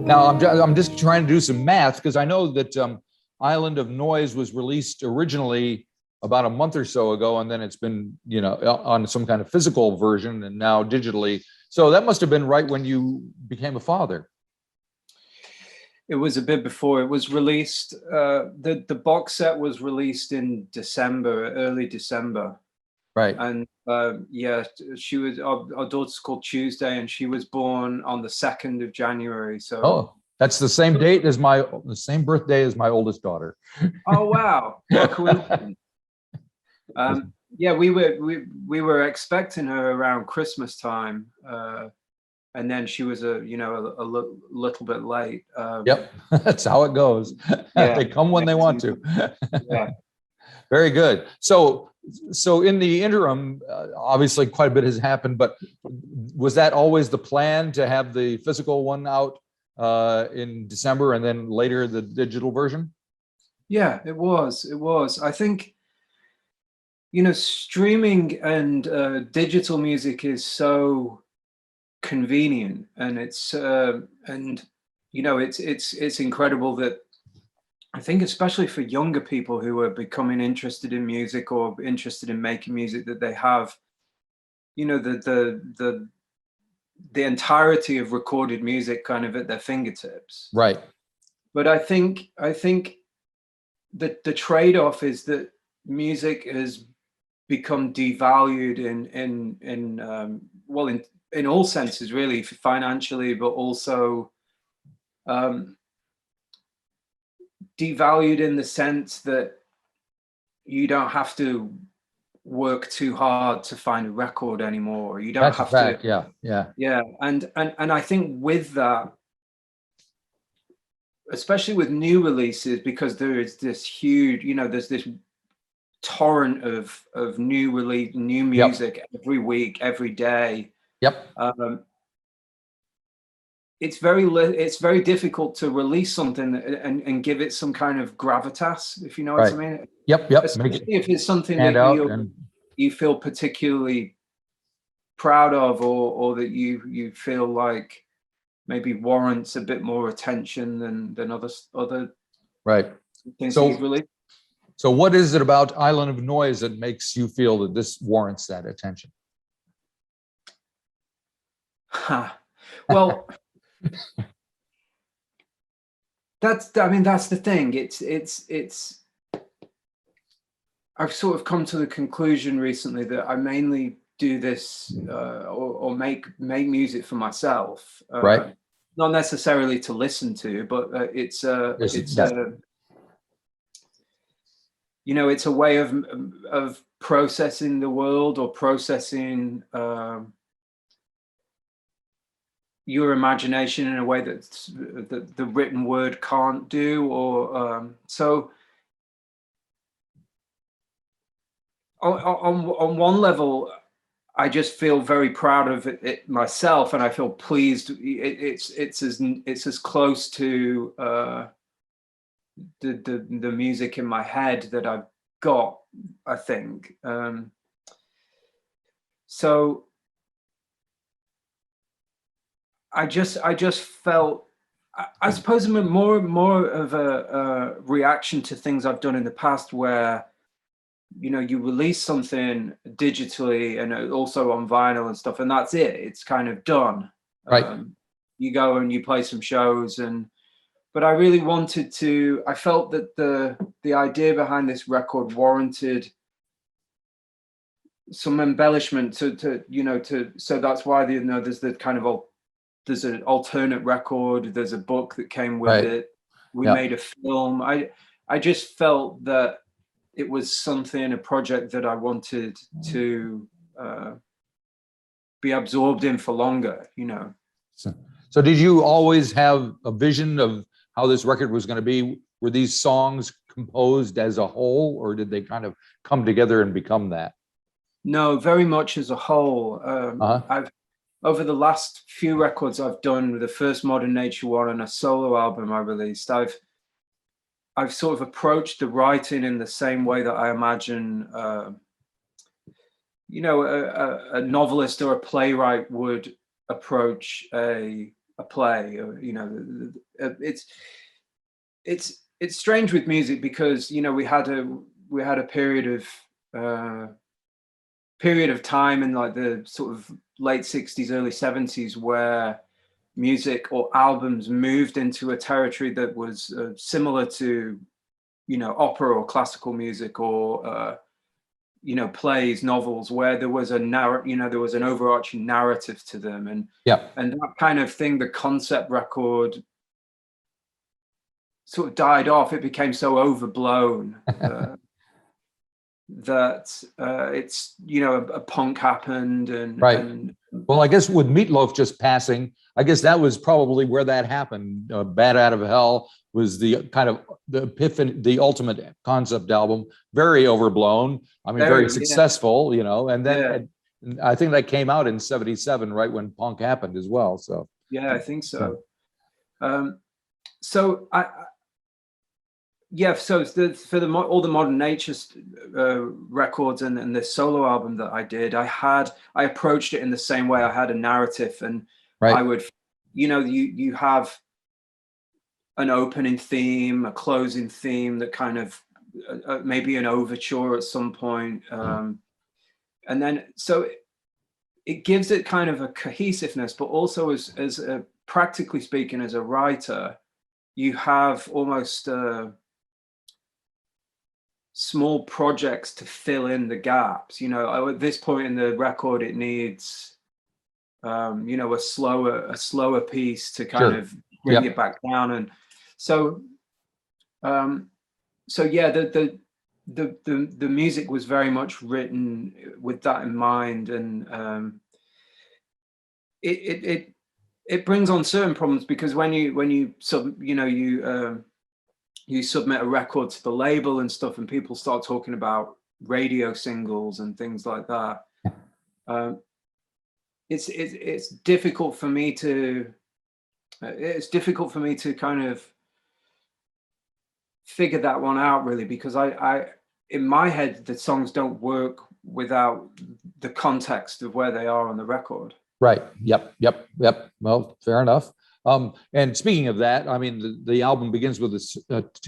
Now, I'm just trying to do some math because I know that Island of Noise was released originally about a month or so ago, and then it's been, on some kind of physical version and now digitally. So that must have been right when you became a father. It was a bit before. It was released. The box set was released in December, early December. Right. And yeah, she was our daughter's called Tuesday, and she was born on the 2nd of January. So that's the same date as the same birthday as my oldest daughter. Oh wow! What a coincidence. Yeah, we were expecting her around Christmas time, and then she was a little bit late. Yep, that's how it goes. Yeah, they come when they want to. Yeah. Very good. So in the interim, obviously quite a bit has happened, but was that always the plan to have the physical one out in December and then later the digital version? Yeah, it was. I think, streaming and digital music is so convenient, and it's incredible that I think, especially for younger people who are becoming interested in music or interested in making music, that they have, the entirety of recorded music kind of at their fingertips. Right. But I think that the trade-off is that music has become devalued in all senses, really, financially, but also devalued in the sense that you don't have to work too hard to find a record anymore. You don't have to. Yeah. And I think with that, especially with new releases, because there is this huge, there's this torrent of new music every week, every day. Yep. It's very difficult to release something and give it some kind of gravitas, if you know what I mean. Yep. Especially if it's something that you feel particularly proud of, or that you feel like maybe warrants a bit more attention than other things that you've released. So what is it about Island of Noise that makes you feel that this warrants that attention? Well, that's the thing. It's I've sort of come to the conclusion recently that I mainly do this or make music for myself, right? Not necessarily to listen to, but it's a way of processing the world, or processing your imagination in a way that the written word can't do, or so. On one level, I just feel very proud of it myself, and I feel pleased. It's as close to the music in my head that I've got, I think. So I just felt, I suppose, more of a reaction to things I've done in the past, where you release something digitally and also on vinyl and stuff, and that's it. It's kind of done. Right. You go and you play some shows, but I really wanted to. I felt that the idea behind this record warranted some embellishment to so that's why there's the kind of there's an alternate record. There's a book that came with it. We made a film. I just felt that it was a project that I wanted to be absorbed in for longer, So did you always have a vision of how this record was going to be? Were these songs composed as a whole, or did they kind of come together and become that? No, very much as a whole. I've, over the last few records I've done, the first Modern Nature one and a solo album I released, I've sort of approached the writing in the same way that I imagine, a novelist or a playwright would approach a a play, or it's strange with music because we had a period of time in like the sort of late 60s, early 70s where music or albums moved into a territory that was similar to opera or classical music, or plays, novels, where there was there was an overarching narrative to them, and that kind of thing, the concept record sort of died off. It became so overblown that it's a punk happened, and well, I guess with Meatloaf just passing, I guess that was probably where that happened. Bad Out of Hell was the kind of the epiphany, the ultimate concept album, very overblown. I mean, very successful, and then I think that came out in '77, right when punk happened as well. So yeah, I think so. So so for all the Modern Nature records and the solo album that I did, I approached it in the same way. I had a narrative, and I would, you have an opening theme, a closing theme, that kind of maybe an overture at some point, and then so it gives it kind of a cohesiveness, but also as practically speaking, as a writer, you have almost small projects to fill in the gaps. At this point in the record, it needs a slower piece to kind of bring it back down. And so yeah, the music was very much written with that in mind, and it brings on certain problems, because when you submit a record to the label and stuff, and people start talking about radio singles and things like that, it's difficult for me to kind of figure that one out, really, because I in my head, the songs don't work without the context of where they are on the record. Right. Yep. Well, fair enough. And speaking of that, I mean, the album begins with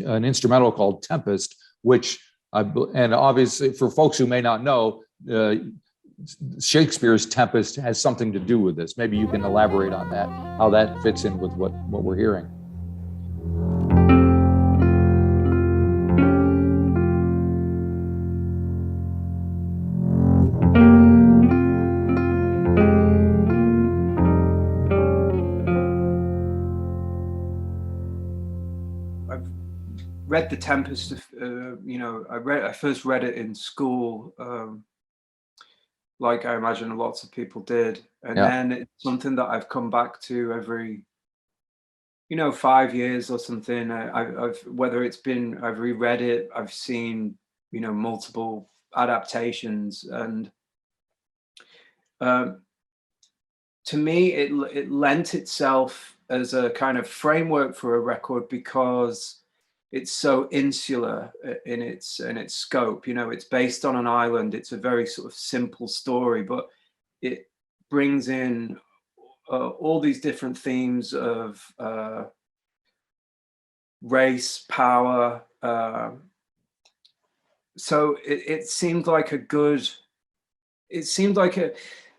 an instrumental called Tempest, which and obviously for folks who may not know, Shakespeare's Tempest has something to do with this. Maybe you can elaborate on that, how that fits in with what we're hearing. Read The Tempest, I first read it in school, like I imagine lots of people did, and then it's something that I've come back to every 5 years or something. I've whether it's been I've reread it, I've seen multiple adaptations, and to me it lent itself as a kind of framework for a record, because it's so insular in its scope. It's based on an island. It's a very sort of simple story, but it brings in all these different themes of race, power. So it seemed like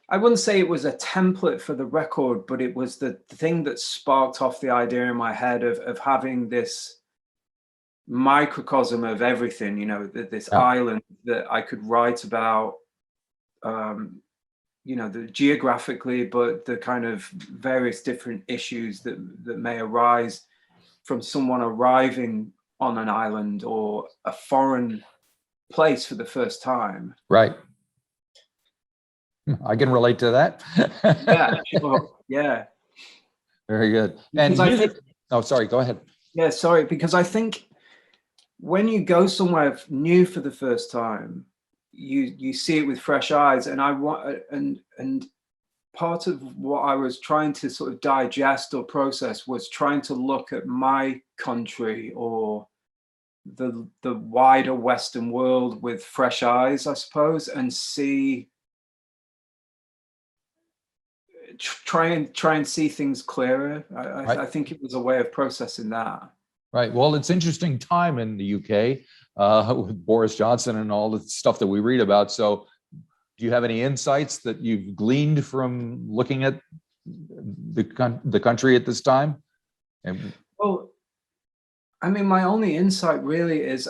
I wouldn't say it was a template for the record, but it was the thing that sparked off the idea in my head of having this microcosm of everything, this island that I could write about, the geographically, but the kind of various different issues that may arise from someone arriving on an island or a foreign place for the first time. Right. I can relate to that. Yeah, sure. Yeah. Very good. And music. Sorry, go ahead. Yeah, sorry, because I think when you go somewhere new for the first time, you see it with fresh eyes, and and part of what I was trying to sort of digest or process was trying to look at my country or the wider Western world with fresh eyes, I suppose, and see try and see things clearer. Right. I think it was a way of processing that. Right. Well, it's interesting time in the UK with Boris Johnson and all the stuff that we read about. So, do you have any insights that you've gleaned from looking at the country at this time? And well, I mean, my only insight really is,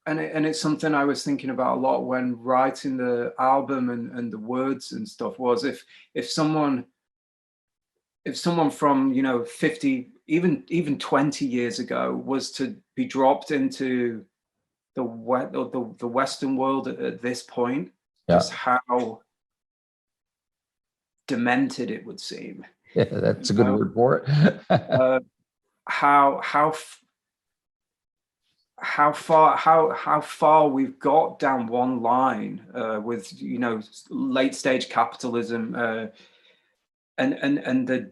and it's something I was thinking about a lot when writing the album and the words and stuff, was if someone from 50, even 20 years ago was to be dropped into the Western world at this point, just how demented it would seem. yeah, that's a good word for it. How far we've got down one line with late stage capitalism and the,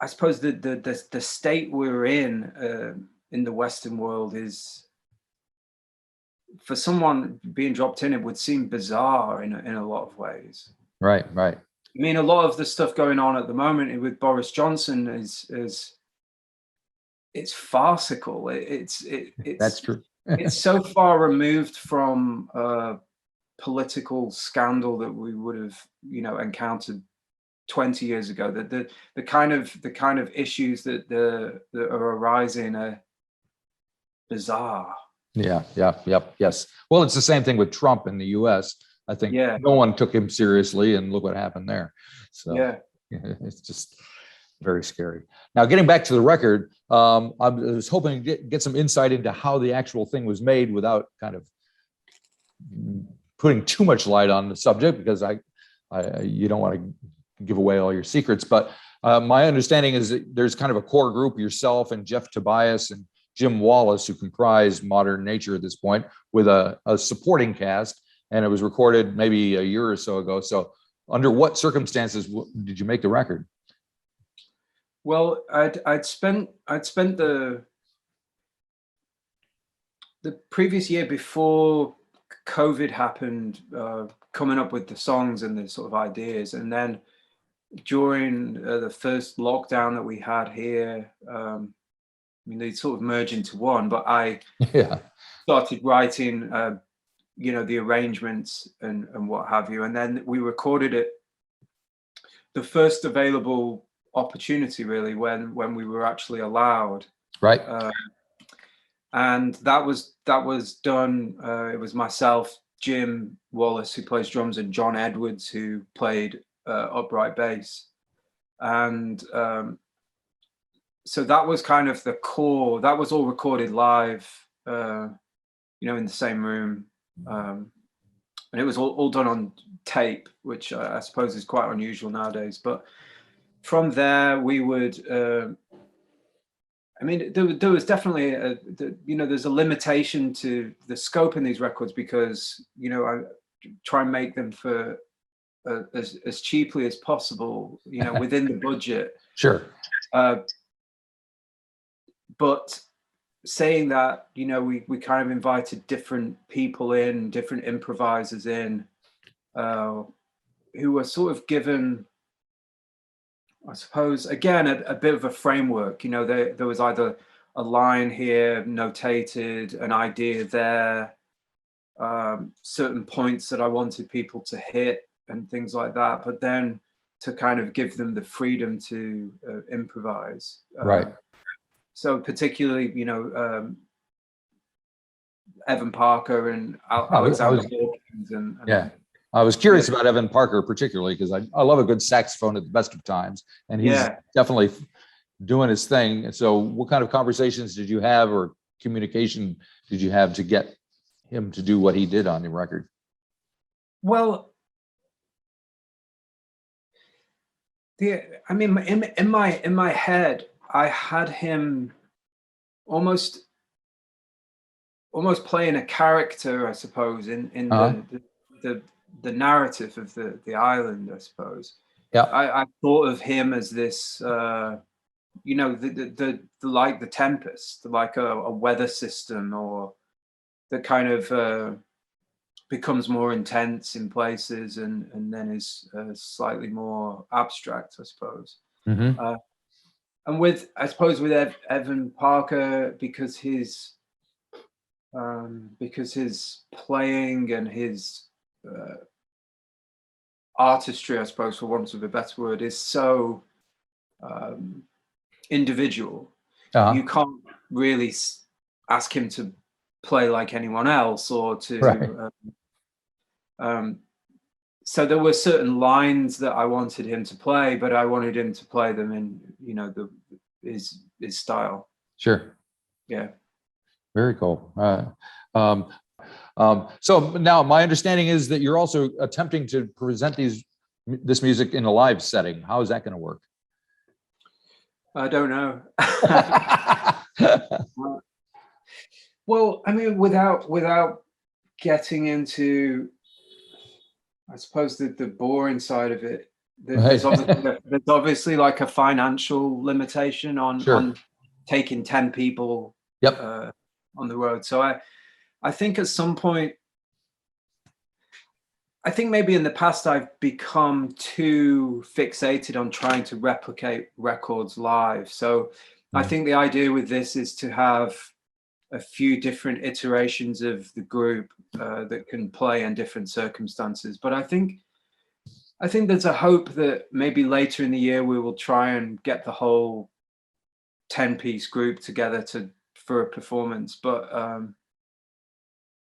I suppose the state we're in the Western world is, for someone being dropped in, it would seem bizarre in a lot of ways. Right. I mean, a lot of the stuff going on at the moment with Boris Johnson is it's farcical. It's that's true. It's so far removed from political scandal that we would have encountered 20 years ago. That the kind of issues that are arising are bizarre. Yes. Well, it's the same thing with Trump in the U.S. I think no one took him seriously, and look what happened there. So it's just very scary. Now, getting back to the record, I was hoping to get some insight into how the actual thing was made without kind of putting too much light on the subject, because you don't want to give away all your secrets. But my understanding is that there's kind of a core group, yourself and Jeff Tobias and Jim Wallace, who comprise Modern Nature at this point, with a supporting cast, and it was recorded maybe a year or so ago. So under what circumstances did you make the record? Well, I'd spent the previous year, before COVID happened, coming up with the songs and the sort of ideas, and then during the first lockdown that we had here, I mean, they sort of merge into one, but I started writing, the arrangements and what have you. And then we recorded it the first available opportunity, really, when we were actually allowed. Right. And that was done. It was myself, Jim Wallace, who plays drums, and John Edwards, who played upright bass. And so that was kind of the core. That was all recorded live, in the same room. And it was all done on tape, which I suppose is quite unusual nowadays. But from there, we would, I mean, there was definitely, there's a limitation to the scope in these records, because, I try and make them for as cheaply as possible, within the budget. Sure. But saying that, we kind of invited different people in, different improvisers in, who were sort of given, I suppose, again, a bit of a framework. There was either a line here notated, an idea there, certain points that I wanted people to hit and things like that, but then to kind of give them the freedom to improvise. Right. So particularly, Evan Parker and Alexander Hawkins. And I was curious about Evan Parker particularly, because I love a good saxophone at the best of times, and he's definitely doing his thing. So what kind of conversations did you have, or communication did you have, to get him to do what he did on the record? Well, I mean, in my head, I had him almost playing a character, I suppose, in the narrative of the island, I suppose. Yeah. I thought of him as this, the like the tempest, like a weather system, or the kind of becomes more intense in places, and then is slightly more abstract, I suppose. Mm-hmm. And with, I suppose, with Evan Parker, because his playing and his artistry, I suppose, for want of a better word, is so individual. You can't really ask him to play like anyone else, or to Right. so there were certain lines that I wanted him to play, but I wanted him to play them in, you know, his style. Sure. Yeah. Very cool. So now my understanding is that you're also attempting to present this music in a live setting. How is that going to work? I don't know. Well, I mean, without getting into, I suppose, the boring side of it, there's obviously like a financial limitation on taking 10 people on the road. So I think at some point, I think maybe in the past I've become too fixated on trying to replicate records live. So I think the idea with this is to have a few different iterations of the group that can play in different circumstances. But I think there's a hope that maybe later in the year we will try and get the whole 10-piece group together for a performance. But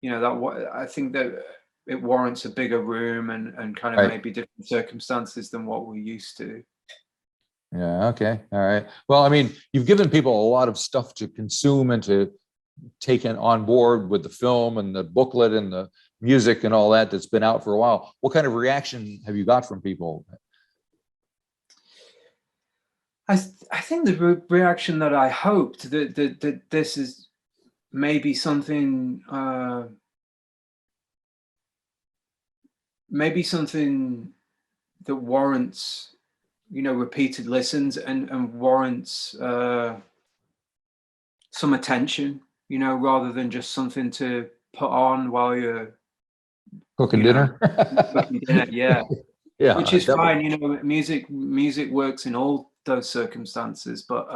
you know, I think that it warrants a bigger room and kind of maybe different circumstances than what we're used to. Yeah. Okay. All right. Well, I mean, you've given people a lot of stuff to consume and to take on board with the film and the booklet and the music and all that that's been out for a while. What kind of reaction have you got from people? I think the reaction that I hoped, that this is maybe something that warrants, you know, repeated listens and warrants some attention, you know, rather than just something to put on while you're Cooking dinner. Cooking dinner, yeah. Yeah, which is definitely. fine. You know, music works in all those circumstances, but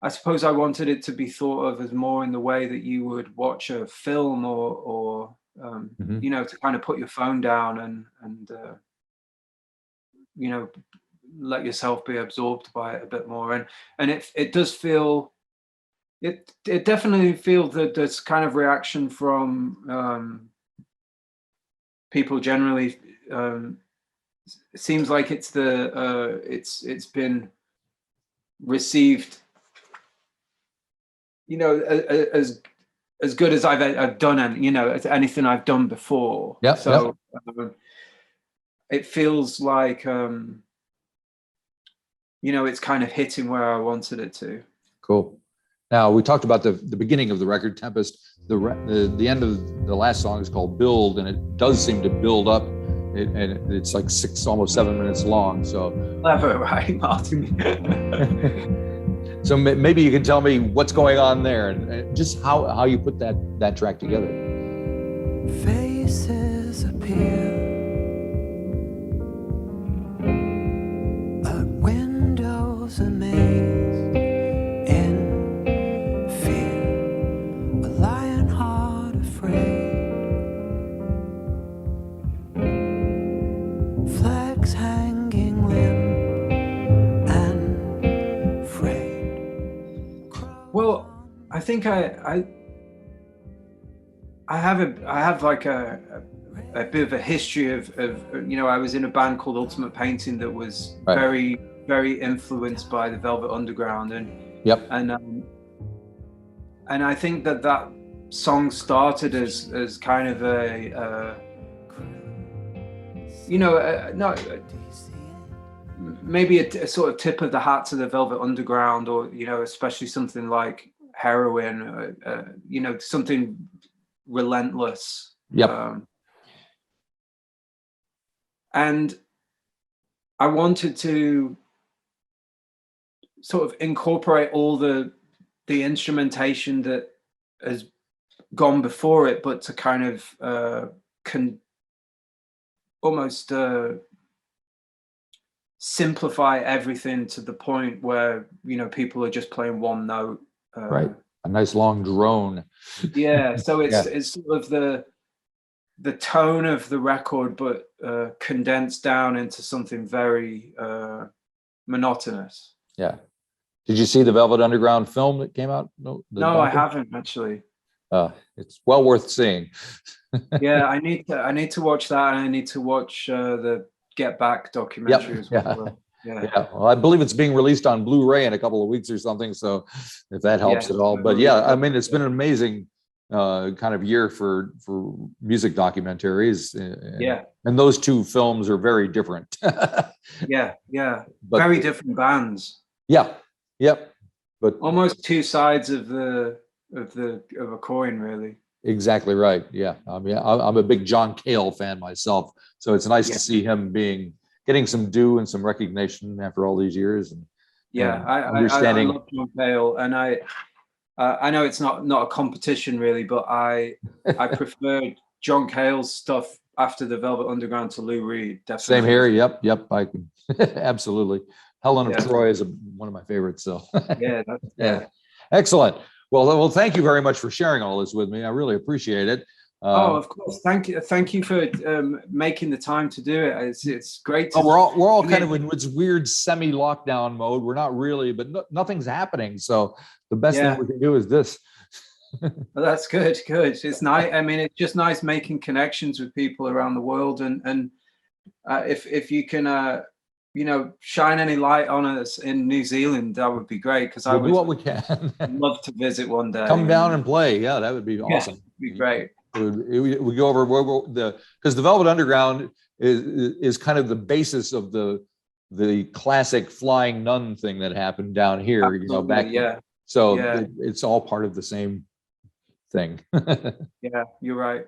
I suppose I wanted it to be thought of as more in the way that you would watch a film, or you know, to kind of put your phone down and you know, let yourself be absorbed by it a bit more. And it does feel, it definitely feels that there's kind of reaction from people generally. It seems like it's been received, you know, as good as I've done, and you know, as anything I've done before. Yeah. So it feels like you know, it's kind of hitting where I wanted it to. Cool. Now we talked about the beginning of the record, Tempest. The end of the last song is called Build, and it does seem to build up. And it's like almost 7 minutes long. So clever, right, Marty? So maybe you can tell me what's going on there, and just how you put that track together. Faces appear at windows amazed in fear, a lion heart afraid, flags hanging limp and frayed. Well, I think I have like a bit of a history of you know, I was in a band called Ultimate Painting that was very, very influenced by the Velvet Underground, and I think that song started as kind of a you know, maybe a sort of tip of the hat to the Velvet Underground, or you know, especially something like Heroin, you know, something relentless. And I wanted to sort of incorporate all the instrumentation that has gone before it, but to kind of almost simplify everything to the point where, you know, people are just playing one note. Right. A nice long drone. Yeah. So Yeah. it's sort of the tone of the record, but condensed down into something very monotonous. Yeah. Did you see the Velvet Underground film that came out? No, No, I haven't actually. It's well worth seeing. Yeah, I need to watch that, and I need to watch the Get Back documentary as well. Yeah. Well, I believe it's being released on Blu-ray in a couple of weeks or something. So if that helps at all, but yeah, I mean, it's been an amazing kind of year for music documentaries. And those two films are very different. Yeah. But, very different bands. Yeah. Yep. But almost two sides of a coin, really. Exactly right. Yeah. I mean, I'm a big John Cale fan myself, so it's nice to see him getting some due and some recognition after all these years. And I love John Cale, and I know it's not a competition really, but I prefer John Cale's stuff after the Velvet Underground to Lou Reed. Definitely. Same here. Yep. I can absolutely. Helen of Troy is one of my favorites. So yeah. Excellent. Well, thank you very much for sharing all this with me. I really appreciate it. Of course. Thank you for making the time to do it. It's great. We're all kind of in this weird semi-lockdown mode. We're not really, but nothing's happening. So the best thing we can do is this. Well, that's good. It's nice. I mean, it's just nice making connections with people around the world, and if you can. Shine any light on us in New Zealand, that would be great, because we'll do what we can. love to visit one day. Come down and play. Yeah, that would be awesome. It'd be great. We go over because the Velvet Underground is kind of the basis of the classic Flying Nun thing that happened down here. Absolutely, back. So it's all part of the same thing. Yeah, you're right.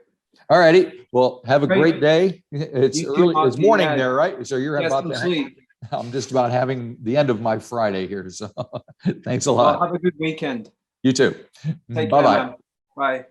All righty. Well, have a great day. It's early. Marty, it's morning there, right? So you're about to sleep. I'm just about having the end of my Friday here. So thanks a lot. Well, have a good weekend. You too. Take Bye-bye. care, man. Bye.